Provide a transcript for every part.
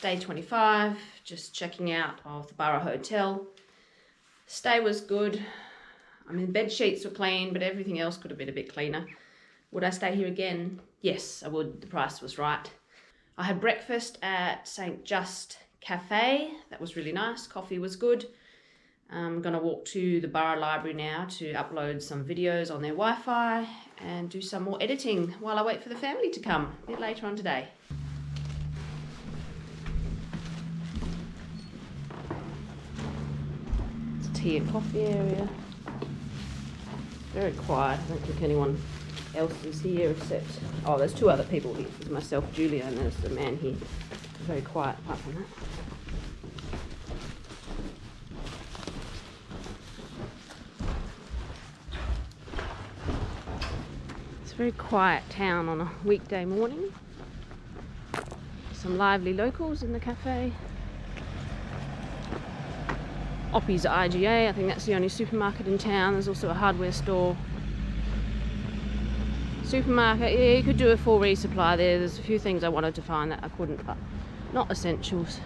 day 25, just checking out of the Burra Hotel. Stay was good. I mean, bed sheets were clean, but everything else could have been a bit cleaner. Would I stay here again? Yes, I would. The price was right. I had breakfast at St. Just Cafe. That was really nice. Coffee was good. I'm going to walk to the Burra Library now to upload some videos on their Wi-Fi and do some more editing while I wait for the family to come a bit later on today. It's a tea and coffee area. Very quiet. I don't think anyone else is here except... Oh, there's two other people here. There's myself, Julia, and there's the man here. Very quiet apart from that. It's a very quiet town on a weekday morning. Some lively locals in the cafe. Oppie's IGA, I think that's the only supermarket in town. There's also a hardware store. Supermarket, yeah, you could do a full resupply there. There's a few things I wanted to find that I couldn't, but not essentials.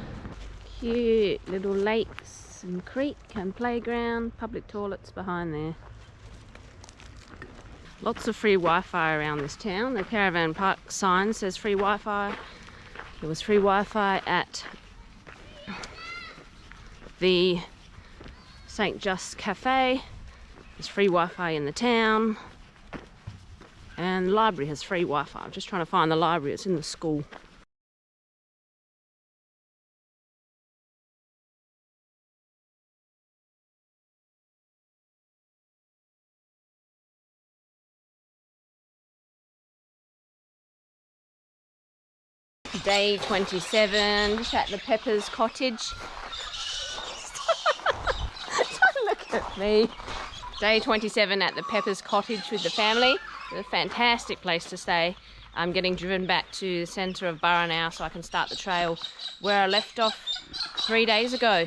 Cute little lakes and creek and playground, public toilets behind there. Lots of free Wi-Fi around this town. The caravan park sign says free Wi-Fi. There was free Wi-Fi at the St. Just Cafe. There's free Wi-Fi in the town. And the library has free Wi-Fi. I'm just trying to find the library. It's in the school. Day 27, just at the Pepper's cottage. Don't look at me. Day 27 at the Pepper's cottage with the family. It's a fantastic place to stay. I'm getting driven back to the centre of Burra now so I can start the trail where I left off 3 days ago.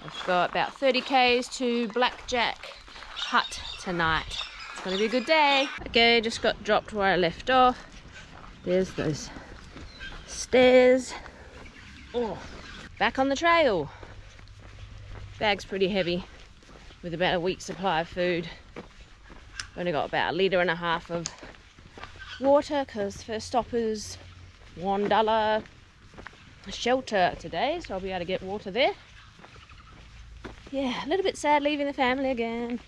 I've got about 30 k's to Blackjack Hut tonight. It's going to be a good day. Okay, just got dropped where I left off. There's those stairs. Oh, back on the trail. Bag's pretty heavy with about a week's supply of food. Only got about 1.5 litres of water because first stop is $1 shelter today, so I'll be able to get water there. Yeah, a little bit sad leaving the family again.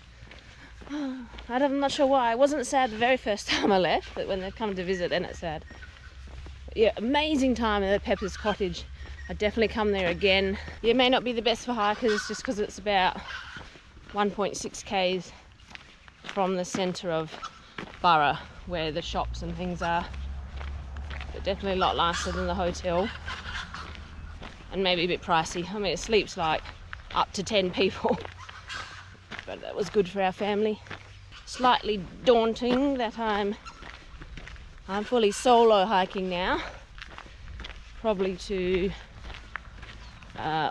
I'm not sure why. I wasn't sad the very first time I left, but when they come to visit then it's sad. But yeah, amazing time at the Pepper's cottage. I'd definitely come there again. Yeah, it may not be the best for hikers just because it's about 1.6 k's from the centre of Burra where the shops and things are, but definitely a lot nicer than the hotel and maybe a bit pricey. I mean, it sleeps like up to 10 people, but that was good for our family. Slightly daunting that I'm fully solo hiking now, probably to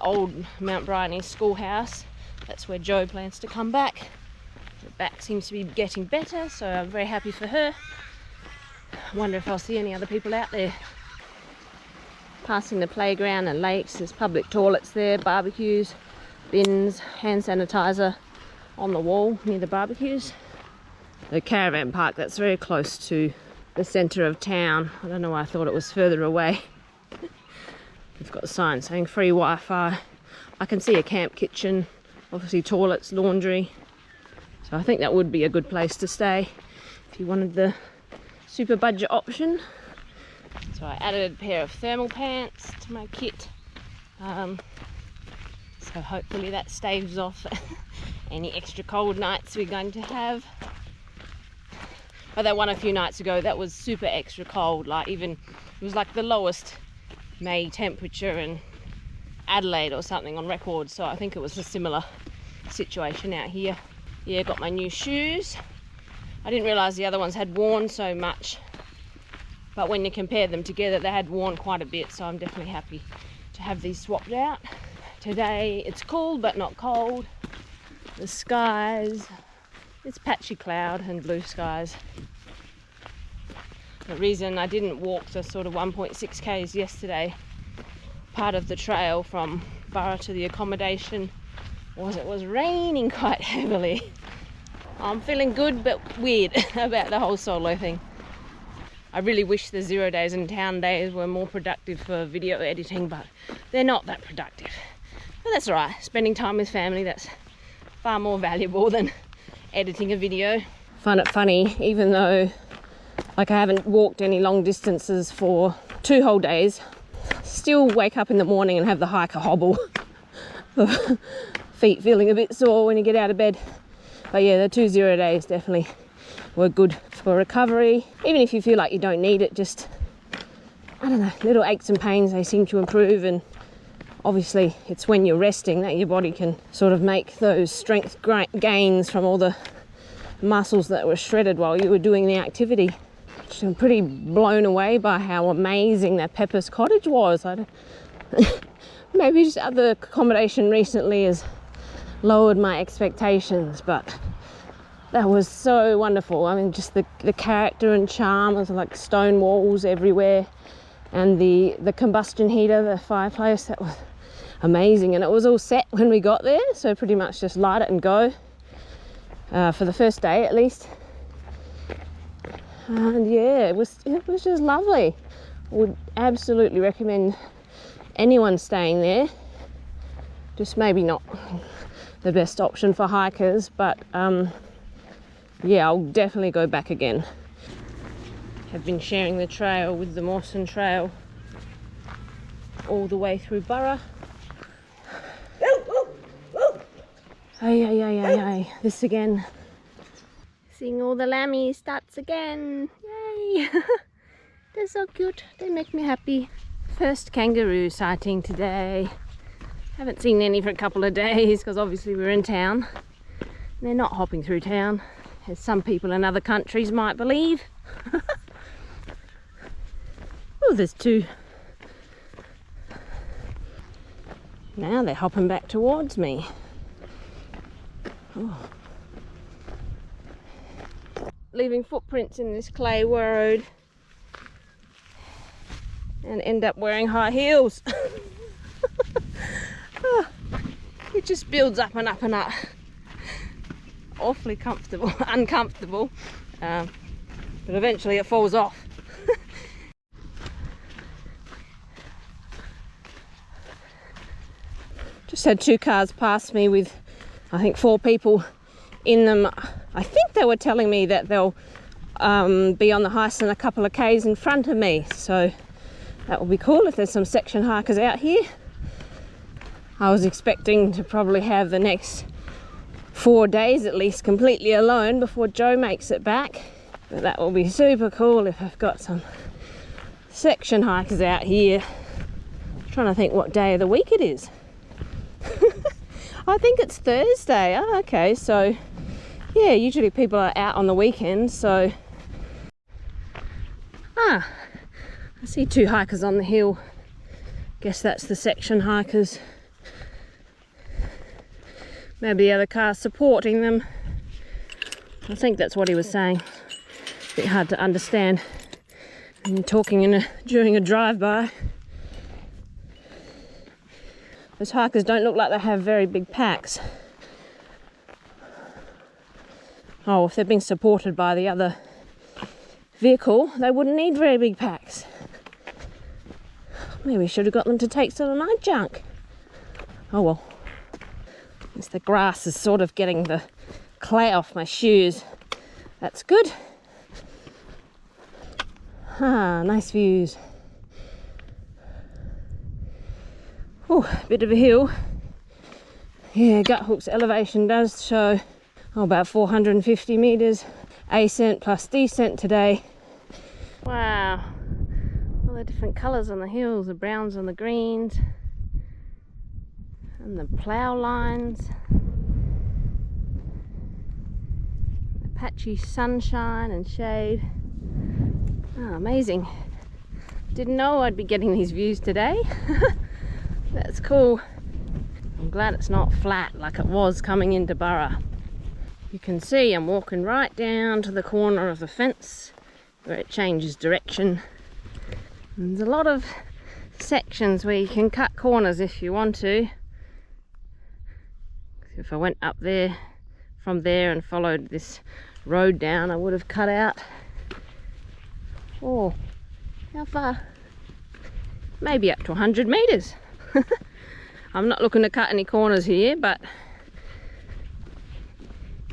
old Mount Bryony schoolhouse. That's where Joe plans to come back. The back seems to be getting better, so I'm very happy for her. I wonder if I'll see any other people out there. Passing the playground and lakes, there's public toilets there, barbecues, bins, hand sanitizer on the wall near the barbecues. The caravan park, that's very close to the centre of town. I don't know why I thought it was further away. We've got a sign saying free Wi-Fi. I can see a camp kitchen, obviously toilets, laundry. So I think that would be a good place to stay if you wanted the super budget option. So I added a pair of thermal pants to my kit. So hopefully that staves off any extra cold nights we're going to have. But that one a few nights ago, that was super extra cold. Like even, it was like the lowest May temperature in Adelaide or something on record. So I think it was a similar situation out here. Yeah, got my new shoes. I didn't realise the other ones had worn so much, but when you compare them together they had worn quite a bit, so I'm definitely happy to have these swapped out. Today it's cool but not cold. The skies, it's patchy cloud and blue skies. The reason I didn't walk the sort of 1.6 k's yesterday part of the trail from Burra to the accommodation was it was raining quite heavily. I'm feeling good but weird about the whole solo thing. I really wish the 0 days in town days were more productive for video editing, but they're not that productive. But that's alright, spending time with family, that's far more valuable than editing a video. Find it funny, even though like I haven't walked any long distances for 2 whole days, still wake up in the morning and have the hiker hobble. Feet feeling a bit sore when you get out of bed. But yeah, the 2 0 days definitely were good for recovery. Even if you feel like you don't need it, just, I don't know, little aches and pains, they seem to improve. And obviously it's when you're resting that your body can sort of make those strength gains from all the muscles that were shredded while you were doing the activity. I'm pretty blown away by how amazing that Pepper's cottage was. Maybe just other accommodation recently has lowered my expectations, but that was so wonderful. I mean, just the character and charm of like stone walls everywhere, and the combustion heater, the fireplace, that was amazing. And it was all set when we got there, so pretty much just light it and go, for the first day at least. And yeah, it was just lovely. I would absolutely recommend anyone staying there. Just maybe not the best option for hikers, but yeah, I'll definitely go back again. Have been sharing the trail with the Heysen Trail all the way through Burra. Hey, this again. Seeing all the lammies starts again. Yay! They're so cute. They make me happy. First kangaroo sighting today. Haven't seen any for a couple of days because obviously we're in town. They're not hopping through town, as some people in other countries might believe. Oh, there's 2. Now they're hopping back towards me. Oh. Leaving footprints in this clay road and end up wearing high heels. Oh, it just builds up and up and up. Awfully comfortable, uncomfortable, but eventually it falls off. Just had 2 cars pass me with, I think, 4 people in them. I think they were telling me that they'll be on the Heysen a couple of k's in front of me, so that will be cool if there's some section hikers out here. I was expecting to probably have the next 4 days at least completely alone before Joe makes it back, but that will be super cool if I've got some section hikers out here. I'm trying to think what day of the week it is. I think it's Thursday. Oh, okay, so yeah, usually people are out on the weekend, so I see 2 hikers on the hill. Guess that's the section hikers. Maybe the other car's supporting them. I think that's what he was saying. A bit hard to understand when you're talking during a drive-by. Those hikers don't look like they have very big packs. Oh, if they're being supported by the other vehicle, they wouldn't need very big packs. Maybe we should have got them to take some of my junk. Oh well. At least the grass is sort of getting the clay off my shoes. That's good. Ah, nice views. Oh, a bit of a hill. Yeah, Guthook's elevation does show about 450 meters. Ascent plus descent today. Wow, all the different colors on the hills, the browns and the greens, and the plough lines, the patchy sunshine and shade. Oh, amazing. Didn't know I'd be getting these views today. That's cool. I'm glad it's not flat like it was coming into Burra. You can see I'm walking right down to the corner of the fence where it changes direction. And there's a lot of sections where you can cut corners if you want to. If I went up there from there and followed this road down, I would have cut out, oh, how far? Maybe up to 100 meters. I'm not looking to cut any corners here, but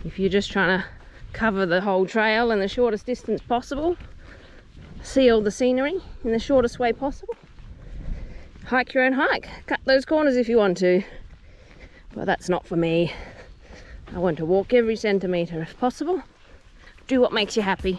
if you're just trying to cover the whole trail in the shortest distance possible, see all the scenery in the shortest way possible, hike your own hike. Cut those corners if you want to. But that's not for me. I want to walk every centimetre if possible. Do what makes you happy.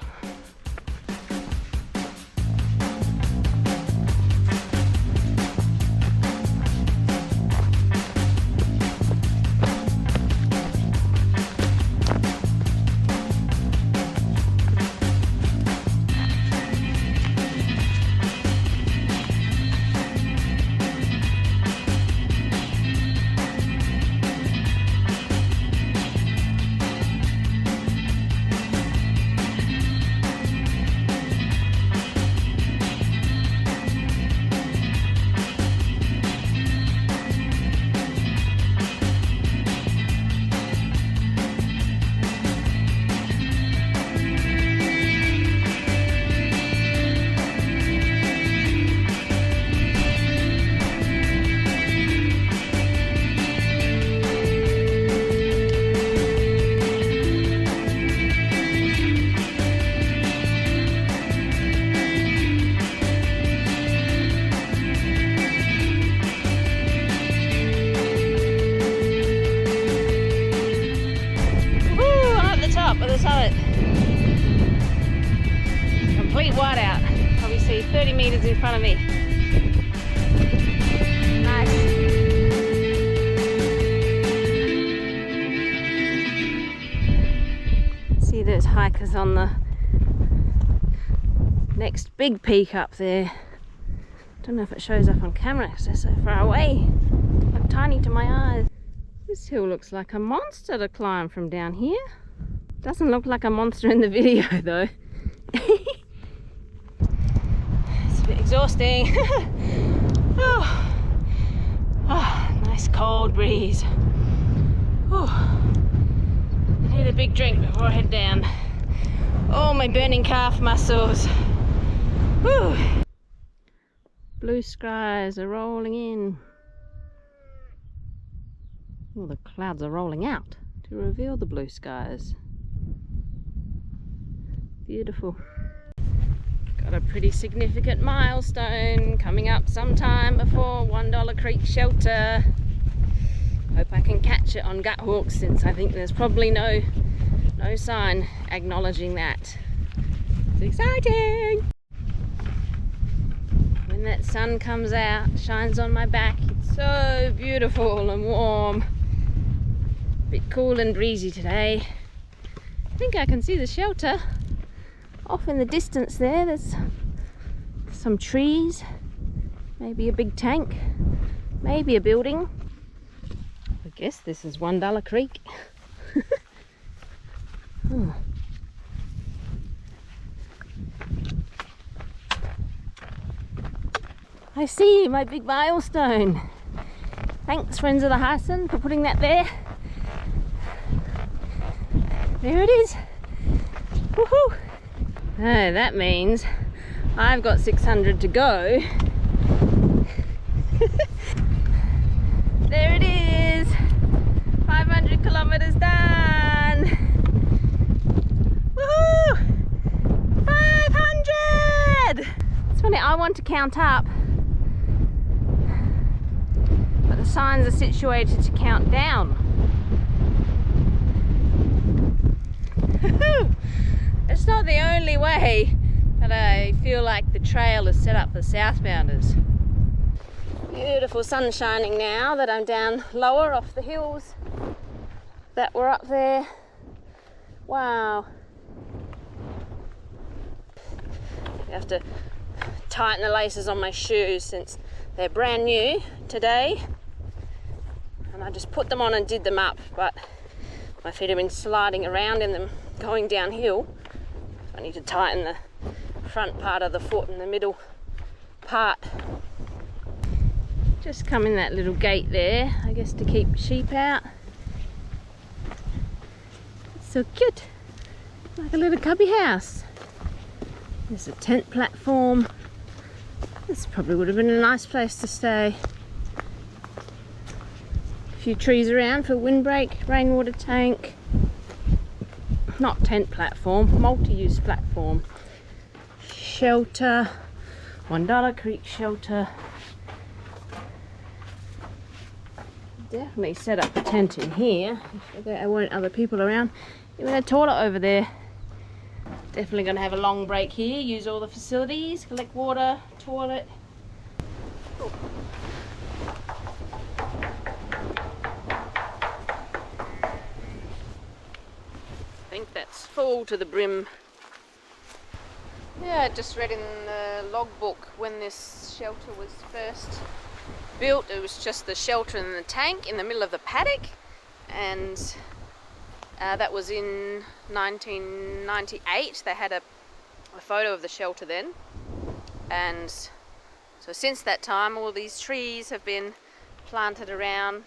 Complete whiteout. Probably see 30 meters in front of me. Nice. See those hikers on the next big peak up there. Don't know if it shows up on camera because they're so far away. Look tiny to my eyes. This hill looks like a monster to climb from down here. Doesn't look like a monster in the video though. It's a bit exhausting. Oh, nice cold breeze. Oh, I need a big drink before I head down. Oh, my burning calf muscles. Whew. Blue skies are rolling in. Well, the clouds are rolling out to reveal the blue skies. Beautiful. Got a pretty significant milestone coming up sometime before $1 Creek Shelter. Hope I can catch it on gut hooks, since I think there's probably no sign acknowledging that. It's exciting! When that sun comes out, shines on my back, it's so beautiful and warm. Bit cool and breezy today. I think I can see the shelter. Off in the distance there, there's some trees, maybe a big tank, maybe a building. I guess this is $1 Creek. Oh. I see my big milestone. Thanks, friends of the Heysen, for putting that there. There it is. Woohoo! Oh, that means I've got 600 to go. There it is. 500 kilometers done. Woohoo! 500! It's funny, I want to count up, but the signs are situated to count down. It's not the only way that I feel like the trail is set up for southbounders. Beautiful sun shining now that I'm down lower off the hills that were up there. Wow. I have to tighten the laces on my shoes since they're brand new today. And I just put them on and did them up, but my feet have been sliding around in them going downhill. I need to tighten the front part of the foot and the middle part. Just come in that little gate there, I guess to keep sheep out. It's so cute, like a little cubby house. There's a tent platform. This probably would have been a nice place to stay. A few trees around for windbreak, rainwater tank. Not tent platform, multi-use platform. Shelter, $1 Creek shelter. Definitely set up a tent in here if there weren't other people around. Even a toilet over there. Definitely going to have a long break here, use all the facilities, collect water, toilet. Oh. I think that's full to the brim. Yeah, I just read in the logbook when this shelter was first built, it was just the shelter and the tank in the middle of the paddock, and that was in 1998. They had a photo of the shelter then, and so since that time all these trees have been planted around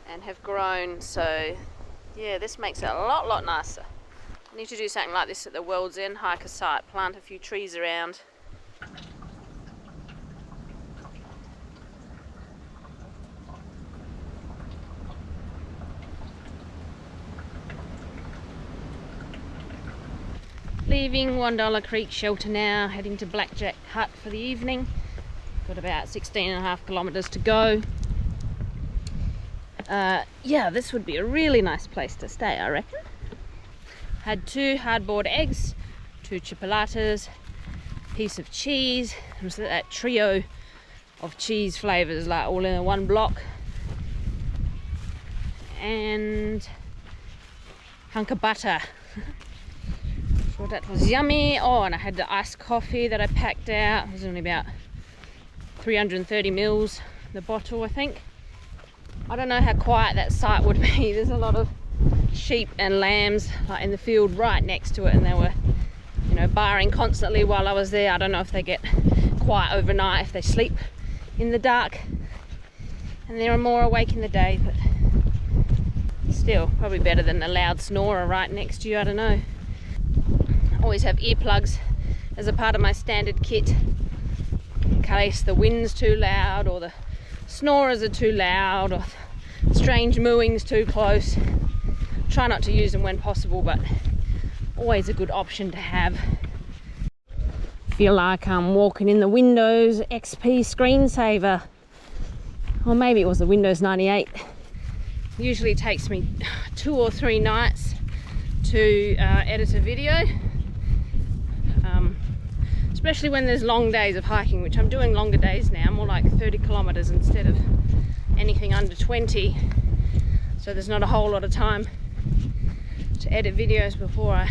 and have grown. So yeah, this makes it a lot nicer. I need to do something like this at the World's End hiker site, plant a few trees around. Leaving $1 Creek shelter now, heading to Blackjack Hut for the evening. Got about 16.5 kilometres to go. Yeah, this would be a really nice place to stay, I reckon. Had 2 hard-boiled eggs, 2 chipolatas, piece of cheese. It was that trio of cheese flavours, like all in one block. And hunk of butter. Sure, that was yummy. Oh, and I had the iced coffee that I packed out. It was only about 330 mils, the bottle, I think. I don't know how quiet that site would be. There's a lot of sheep and lambs like in the field right next to it, and they were, you know, barring constantly while I was there. I don't know if they get quiet overnight, if they sleep in the dark and they're more awake in the day, but still probably better than a loud snorer right next to you. I don't know. Always have earplugs as a part of my standard kit in case the wind's too loud or the snorers are too loud or strange mooing's too close. Try not to use them when possible, but always a good option to have. Feel like I'm walking in the Windows XP screensaver, or maybe it was the Windows 98. Usually takes me 2 or 3 nights to edit a video, especially when there's long days of hiking, which I'm doing longer days now, more like 30 kilometers instead of anything under 20. So there's not a whole lot of time to edit videos before I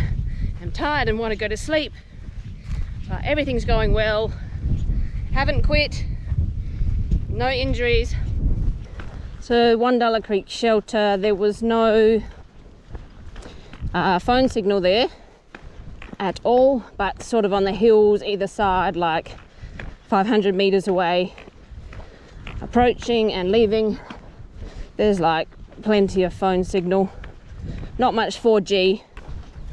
am tired and want to go to sleep. But everything's going well. Haven't quit. No injuries. So $1 Creek shelter, there was no phone signal there at all, but sort of on the hills either side, like 500 meters away, approaching and leaving, there's like plenty of phone signal. Not much 4G.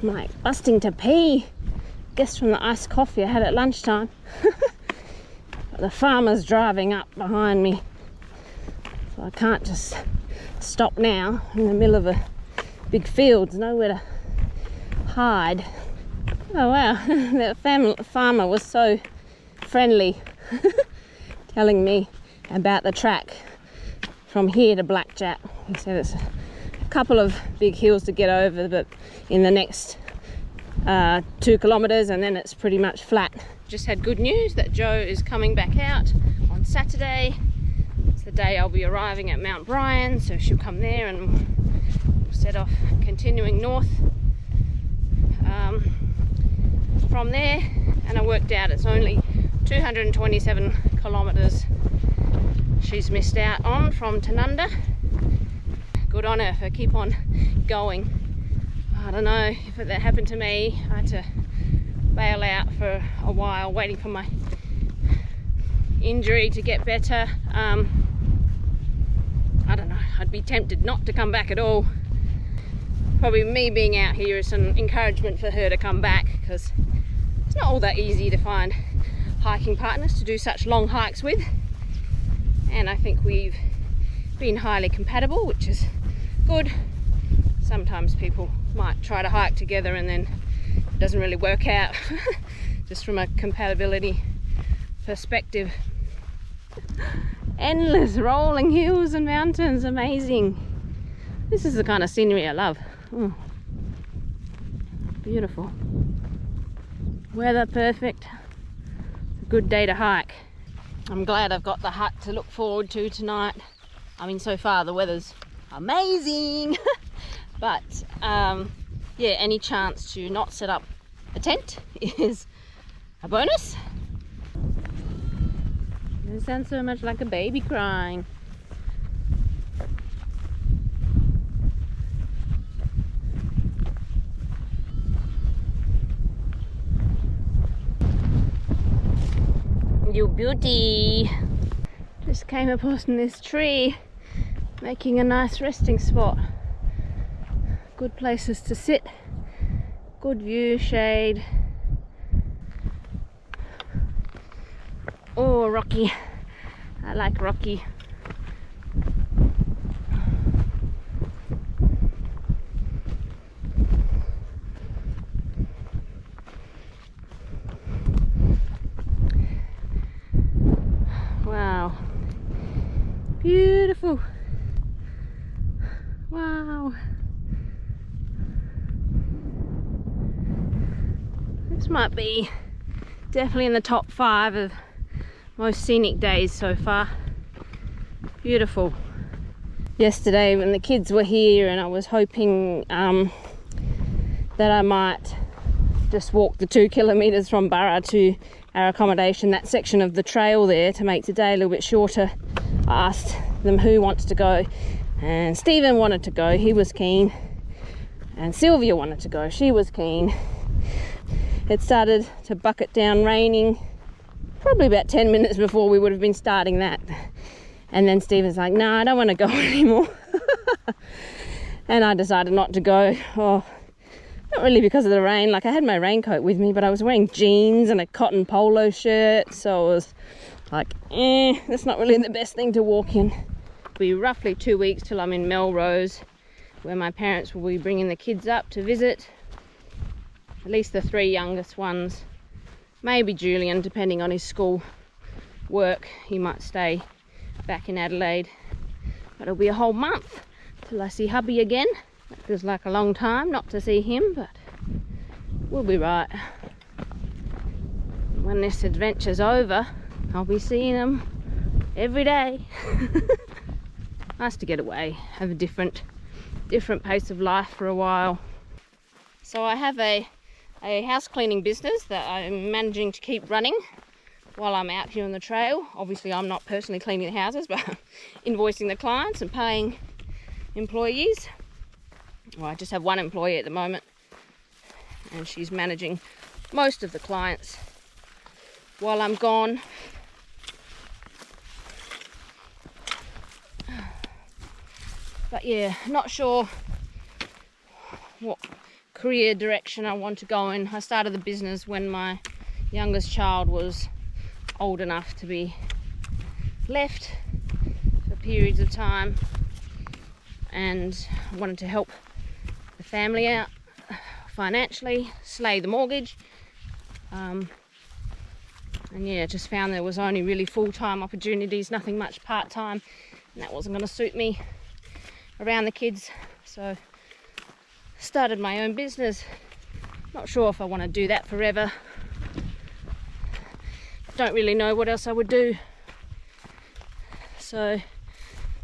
I'm like busting to pee. Guess from the iced coffee I had at lunchtime. The farmer's driving up behind me, so I can't just stop now in the middle of a big field. There's nowhere to hide. Oh wow, that farmer was so friendly, telling me about the track from here to Blackjack. He said it's a couple of big hills to get over, but in the next 2 kilometers and then it's pretty much flat. Just had good news that Joe is coming back out on Saturday. It's the day I'll be arriving at Mount Bryan, so she'll come there and we'll set off continuing north from there. And I worked out it's only 227 kilometers she's missed out on from Tanunda. Good on her for keep on going. I don't know if that happened to me. I had to bail out for a while waiting for my injury to get better. I don't know, I'd be tempted not to come back at all. Probably me being out here is some encouragement for her to come back, because it's not all that easy to find hiking partners to do such long hikes with. And I think we've been highly compatible, which is good. Sometimes people might try to hike together and then it doesn't really work out just from a compatibility perspective. Endless rolling hills and mountains, amazing. This is the kind of scenery I love. Oh, beautiful. Weather perfect. It's a good day to hike. I'm glad I've got the hut to look forward to tonight. I mean, so far the weather's amazing. But yeah, any chance to not set up a tent is a bonus. It sounds so much like a baby crying. You beauty. Just came upon this tree, making a nice resting spot. Good places to sit, good view, shade. Oh, rocky. I like rocky. Wow. Beautiful. Wow. This might be definitely in the top 5 of most scenic days so far. Beautiful. Yesterday when the kids were here and I was hoping that I might just walk the 2 kilometres from Burra to our accommodation, that section of the trail there, to make today a little bit shorter. I asked them who wants to go, and Stephen wanted to go, he was keen, and Sylvia wanted to go, she was keen. It started to bucket down raining probably about 10 minutes before we would have been starting that, and then Stephen's like, no, I don't want to go anymore. And I decided not to go. Oh, not really because of the rain, like I had my raincoat with me, but I was wearing jeans and a cotton polo shirt, so it was like, that's not really the best thing to walk in. It'll be roughly 2 weeks till I'm in Melrose, where my parents will be bringing the kids up to visit. At least the 3 youngest ones. Maybe Julian, depending on his school work, he might stay back in Adelaide. But it'll be a whole month till I see hubby again. That feels like a long time not to see him, but we'll be right. When this adventure's over, I'll be seeing him every day. Nice to get away, have a different pace of life for a while. So I have a house cleaning business that I'm managing to keep running while I'm out here on the trail. Obviously I'm not personally cleaning the houses, but invoicing the clients and paying employees. Well, I just have one employee at the moment, and she's managing most of the clients while I'm gone. But yeah, not sure what career direction I want to go in. I started the business when my youngest child was old enough to be left for periods of time, and I wanted to help the family out financially, slay the mortgage, and yeah, just found there was only really full-time opportunities, nothing much part-time, and that wasn't going to suit me around the kids. So started my own business. Not sure if I want to do that forever. Don't really know what else I would do, so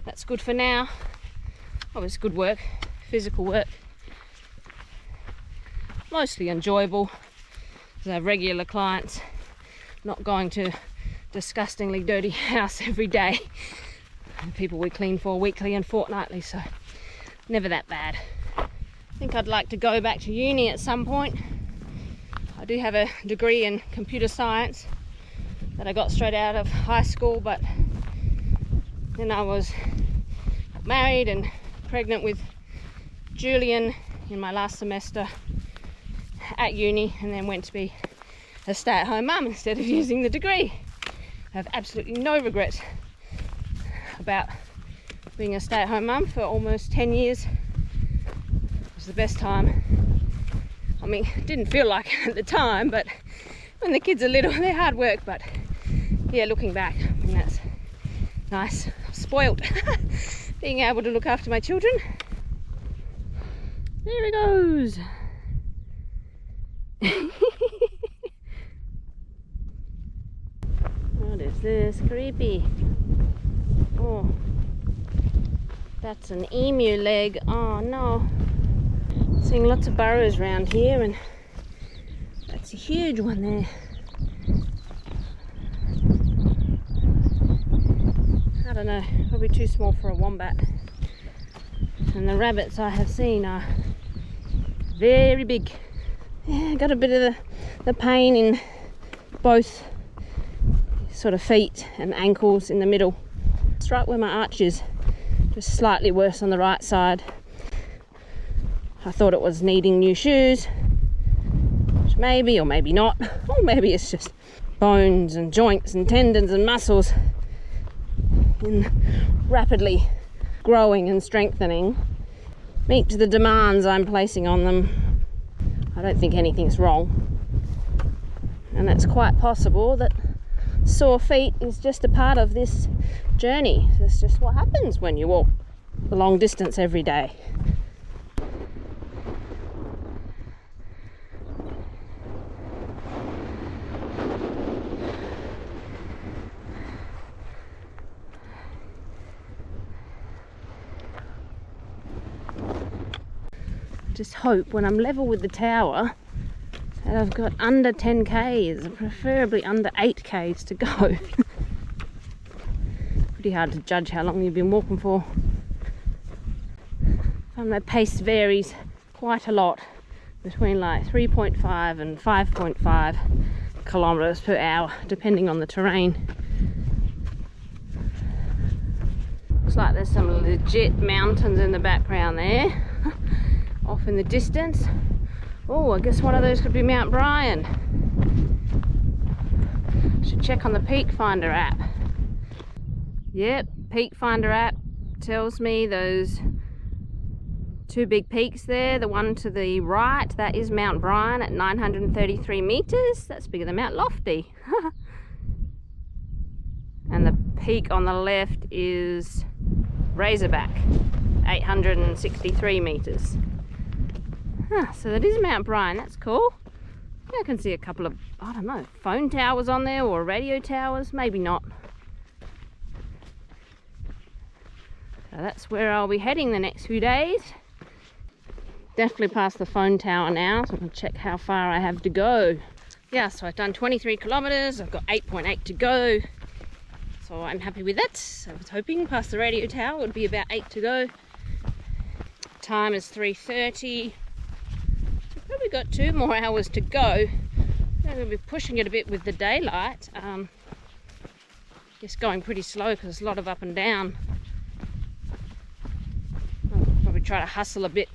that's good for now. Oh, it's good work, physical work, mostly enjoyable because I have regular clients, not going to disgustingly dirty house every day, and people we clean for weekly and fortnightly, so never that bad. I think I'd like to go back to uni at some point. I do have a degree in computer science, that I got straight out of high school, but then I was married and pregnant with Julian in my last semester at uni, and then went to be a stay-at-home mum instead of using the degree. I have absolutely no regrets about being a stay-at-home mum for almost 10 years. It was the best time. I mean, it didn't feel like it at the time, but when the kids are little, they're hard work. But yeah, looking back, I mean, that's nice. Spoiled being able to look after my children. There he goes. What is this? Creepy. Oh, that's an emu leg. Oh no. Seeing lots of burrows around here, and that's a huge one there. I don't know, probably too small for a wombat. And the rabbits I have seen are very big. Yeah, got a bit of the pain in both sort of feet and ankles in the middle. It's right where my arch is, just slightly worse on the right side. I thought it was needing new shoes, which maybe or maybe not, or maybe it's just bones and joints and tendons and muscles in rapidly growing and strengthening meet the demands I'm placing on them. I don't think anything's wrong, and it's quite possible that sore feet is just a part of this journey. It's just what happens when you walk the long distance every day. Just hope when I'm level with the tower that I've got under 10 k's, preferably under 8 k's to go. Pretty hard to judge how long you've been walking for. And my pace varies quite a lot, between like 3.5 and 5.5 kilometers per hour, depending on the terrain. Looks like there's some legit mountains in the background there. Off in the distance. Oh, I guess one of those could be Mount Brian. Should check on the Peak Finder app. Yep, Peak Finder app tells me those two big peaks there. The one to the right, that is Mount Brian at 933 meters. That's bigger than Mount Lofty. And the peak on the left is Razorback, 863 meters. So that is Mount Brian. That's cool. Yeah, I can see a couple of, I don't know, phone towers on there, or radio towers, maybe not. So that's where I'll be heading the next few days. Definitely past the phone tower now, so I'm going to check how far I have to go. Yeah, so I've done 23 kilometers, I've got 8.8 to go. So I'm happy with that. So I was hoping past the radio tower would be about 8 to go. Time is 3:30. Probably got 2 more hours to go. I'm going to be pushing it a bit with the daylight. Just going pretty slow because there's a lot of up and down. I'll probably try to hustle a bit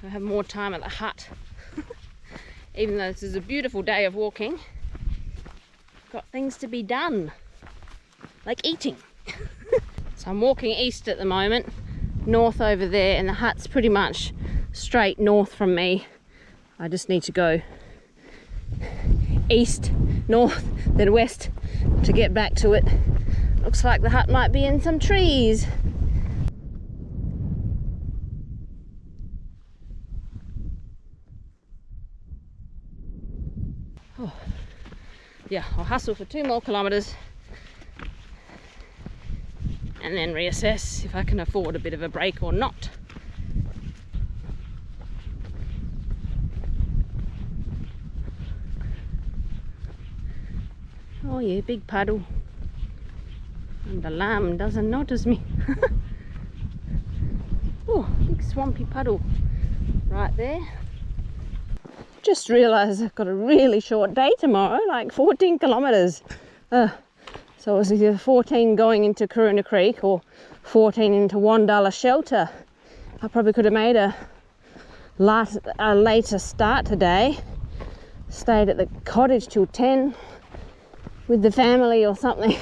so I have more time at the hut. Even though this is a beautiful day of walking, got things to be done, like eating. So I'm walking east at the moment, north over there, and the hut's pretty much straight north from me. I just need to go east, north, then west to get back to it. Looks like the hut might be in some trees. Oh. Yeah, I'll hustle for 2 more kilometers and then reassess if I can afford a bit of a break or not. Oh yeah, big puddle. And the lamb doesn't notice me. Oh, big swampy puddle right there. Just realised I've got a really short day tomorrow, like 14 kilometres. So it was either 14 going into Karuna Creek or 14 into $1 shelter. I probably could have made a later start today. Stayed at the cottage till 10 with the family or something.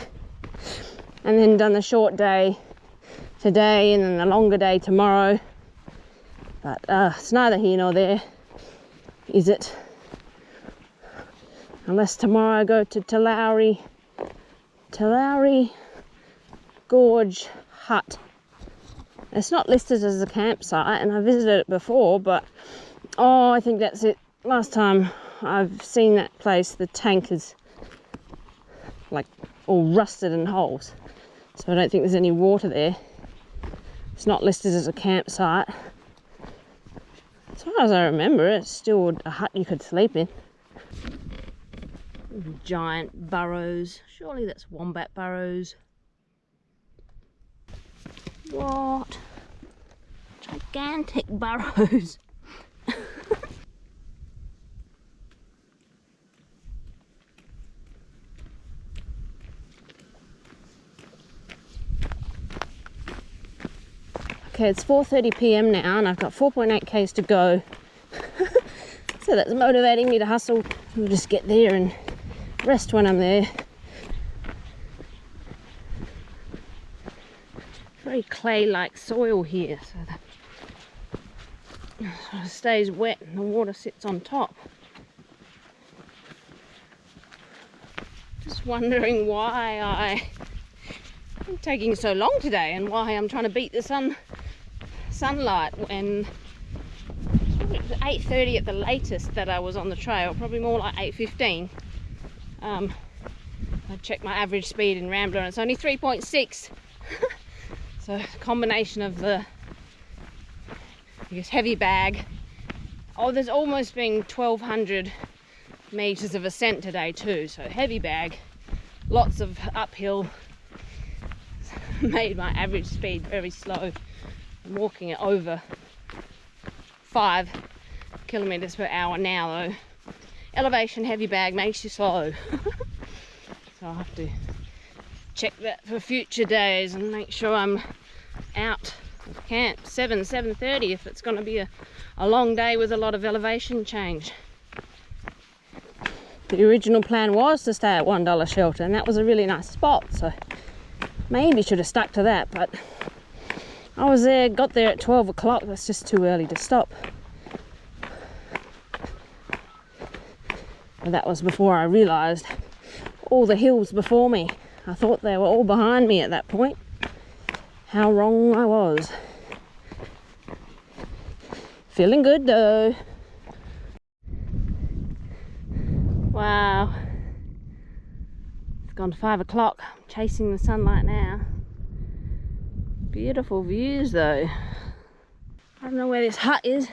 And then done the short day today and then the longer day tomorrow. But it's neither here nor there, is it? Unless tomorrow I go to Talauri Gorge Hut. It's not listed as a campsite, and I visited it before, but I think that's it. Last time I've seen that place, the tank is like all rusted in holes, so I don't think there's any water there. It's not listed as a campsite. As far as I remember, it's still a hut you could sleep in. Giant burrows. Surely that's wombat burrows. What? Gigantic burrows. Okay, it's 4:30 p.m. now and I've got 4.8 k's to go. So that's motivating me to hustle. We'll just get there and rest when I'm there. Very clay-like soil here, so that it sort of stays wet and the water sits on top. Just wondering why I'm taking so long today and why I'm trying to beat the sunlight when it was 8:30 at the latest that I was on the trail, probably more like 8:15. I checked my average speed in Rambler and it's only 3.6. So a combination of the, I guess, heavy bag. Oh, there's almost been 1,200 meters of ascent today too. So heavy bag, lots of uphill. Made my average speed very slow. I'm walking at over 5 kilometers per hour now though. Elevation, heavy bag makes you slow. So I'll have to check that for future days and make sure I'm out of camp 7:30 if it's going to be a long day with a lot of elevation change. The original plan was to stay at $1 shelter and that was a really nice spot, so maybe should have stuck to that, but I was there, got there at 12 o'clock. That's just too early to stop. And that was before I realised all the hills before me. I thought they were all behind me at that point. How wrong I was. Feeling good though. Wow. It's gone to 5 o'clock. I'm chasing the sunlight now. Beautiful views though. I don't know where this hut is. It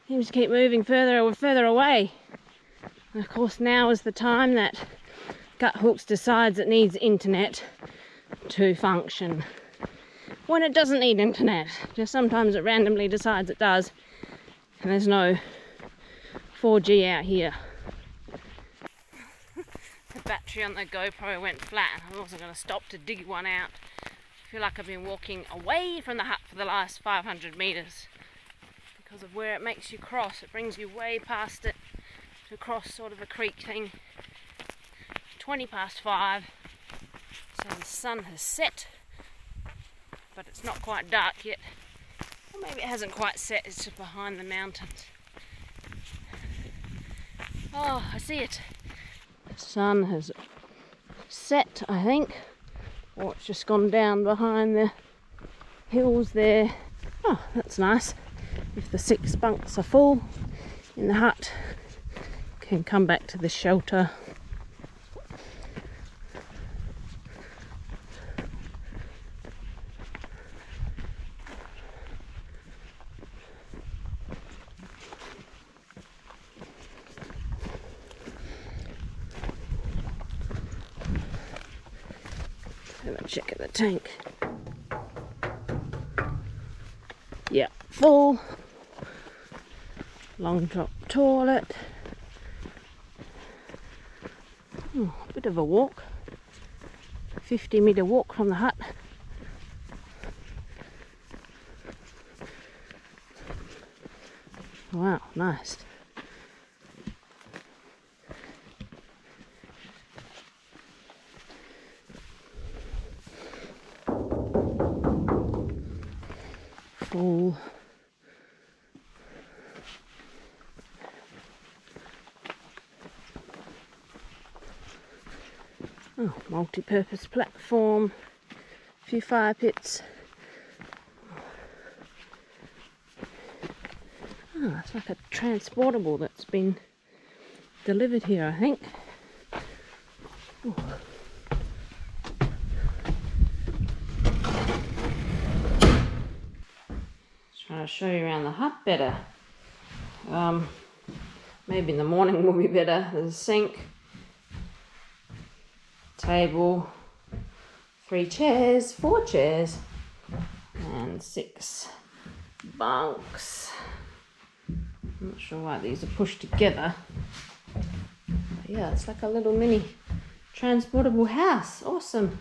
seems to keep moving further away. And of course now is the time that Guthooks decides it needs internet to function. When it doesn't need internet, just sometimes it randomly decides it does, and there's no 4G out here. The battery on the GoPro went flat. I wasn't going to stop to dig one out. I feel like I've been walking away from the hut for the last 500 meters because of where it makes you cross. It brings you way past it to cross sort of a creek thing. 20 past 5, so the sun has set, but it's not quite dark yet. Or maybe it hasn't quite set, it's just behind the mountains. Oh, I see it. The sun has set, I think. Or it's just gone down behind the hills there. Oh, that's nice. If the 6 bunks are full in the hut, can come back to the shelter. Have a check at the tank. Yeah, full. Long drop toilet. Oh, a bit of a walk. 50-metre walk from the hut. Wow, nice. Full. Oh, multi-purpose platform, a few fire pits. Oh, it's like a transportable that's been delivered here, I think. Ooh. Just trying to show you around the hut better. Maybe in the morning will be better. There's a sink, table, 3 chairs, 4 chairs, and 6 bunks. I'm not sure why these are pushed together. But yeah, it's like a little mini transportable house. Awesome.